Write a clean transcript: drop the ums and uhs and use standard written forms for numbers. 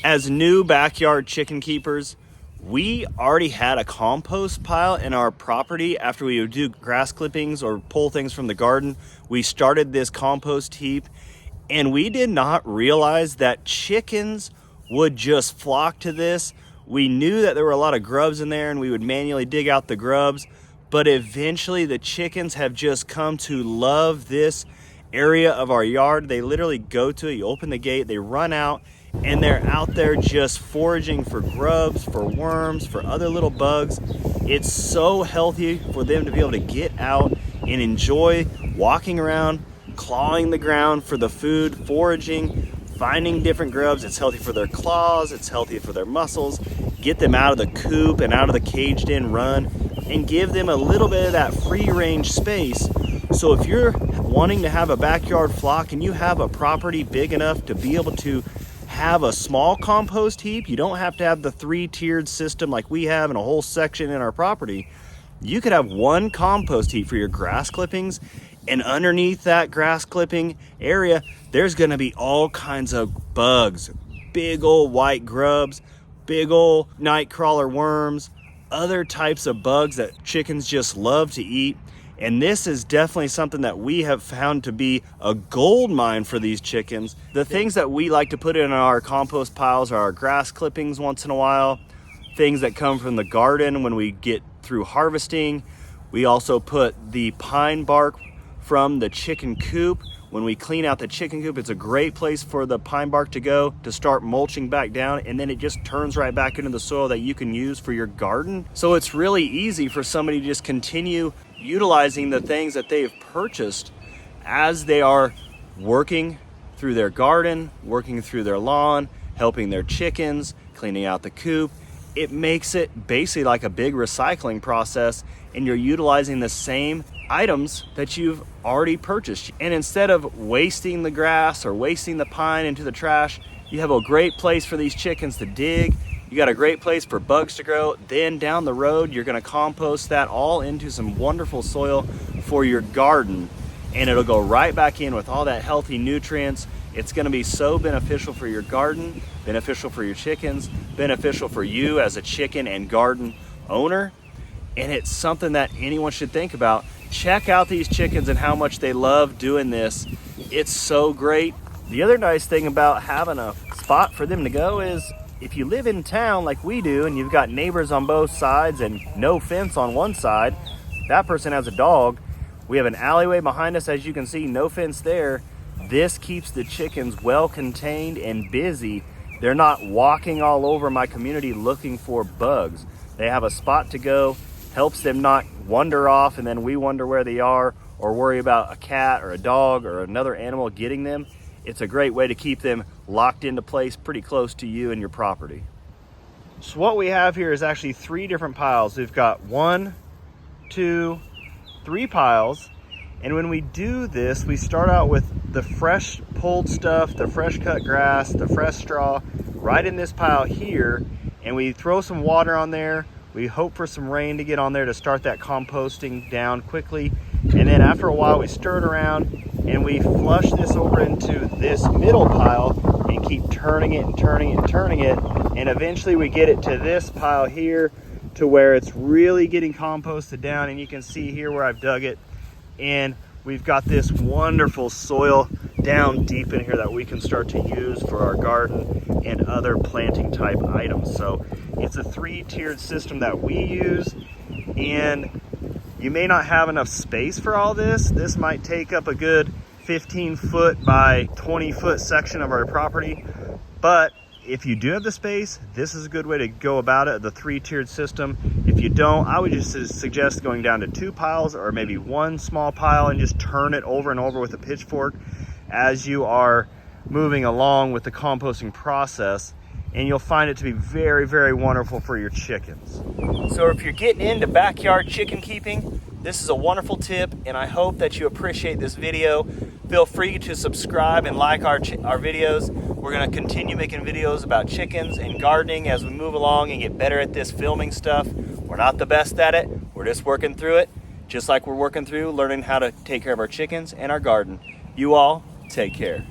As new backyard chicken keepers, we already had a compost pile in our property. After we would do grass clippings or pull things from the garden, we started this compost heap, and we did not realize that chickens would just flock to this. We knew that there were a lot of grubs in there and we would manually dig out the grubs, but eventually the chickens have just come to love this area of our yard. They literally go to it, you open the gate, they run out, and they're out there just foraging for grubs, for worms, for other little bugs. It's so healthy for them to be able to get out and enjoy walking around, clawing the ground for the food, foraging, finding different grubs. It's healthy for their claws, it's healthy for their muscles. Get them out of the coop and out of the caged in run, and give them a little bit of that free range space. So if you're wanting to have a backyard flock and you have a property big enough to be able to have a small compost heap, you don't have to have the 3-tiered system like we have in a whole section in our property. You could have one compost heap for your grass clippings, and underneath that grass clipping area, there's gonna be all kinds of bugs, big old white grubs, big old night crawler worms, other types of bugs that chickens just love to eat. And this is definitely something that we have found to be a gold mine for these chickens. The things that we like to put in our compost piles are our grass clippings once in a while, things that come from the garden when we get through harvesting. We also put the pine bark from the chicken coop. When we clean out the chicken coop, it's a great place for the pine bark to go to start mulching back down, and then it just turns right back into the soil that you can use for your garden. So it's really easy for somebody to just continue utilizing the things that they've purchased as they are working through their garden, working through their lawn, helping their chickens, cleaning out the coop. It makes it basically like a big recycling process, and you're utilizing the same items that you've already purchased. And instead of wasting the grass or wasting the pine into the trash, you have a great place for these chickens to dig. You got a great place for bugs to grow. Then down the road, you're gonna compost that all into some wonderful soil for your garden, and it'll go right back in with all that healthy nutrients. It's gonna be so beneficial for your garden, beneficial for your chickens, beneficial for you as a chicken and garden owner. And it's something that anyone should think about. Check out these chickens and how much they love doing this. It's so great. The other nice thing about having a spot for them to go is if you live in town like we do and you've got neighbors on both sides and no fence on one side, that person has a dog. We have an alleyway behind us, as you can see, no fence there. This keeps the chickens well contained and busy. They're not walking all over my community looking for bugs. They have a spot to go, helps them not wander off and then we wonder where they are or worry about a cat or a dog or another animal getting them. It's a great way to keep them locked into place pretty close to you and your property. So what we have here is actually 3 different piles. We've got 1, 2, 3 piles. And when we do this, we start out with the fresh pulled stuff, the fresh cut grass, the fresh straw right in this pile here. And we throw some water on there. We hope for some rain to get on there to start that composting down quickly. And then after a while, we stir it around and we flush this over into this middle pile and keep turning it and turning it and turning it. And eventually we get it to this pile here to where it's really getting composted down. And you can see here where I've dug it. And we've got this wonderful soil down deep in here that we can start to use for our garden and other planting type items. So it's a 3-tiered system that we use, and you may not have enough space for all this. This might take up a good 15-foot by 20-foot section of our property, but if you do have the space, this is a good way to go about it, the 3-tiered system. If you don't, I would just suggest going down to 2 piles or maybe 1 small pile and just turn it over and over with a pitchfork as you are moving along with the composting process, and you'll find it to be very, very wonderful for your chickens. So if you're getting into backyard chicken keeping, this is a wonderful tip, and I hope that you appreciate this video. Feel free to subscribe and like our videos. We're gonna continue making videos about chickens and gardening as we move along and get better at this filming stuff. We're not the best at it, we're just working through it, just like we're working through learning how to take care of our chickens and our garden. You all, take care.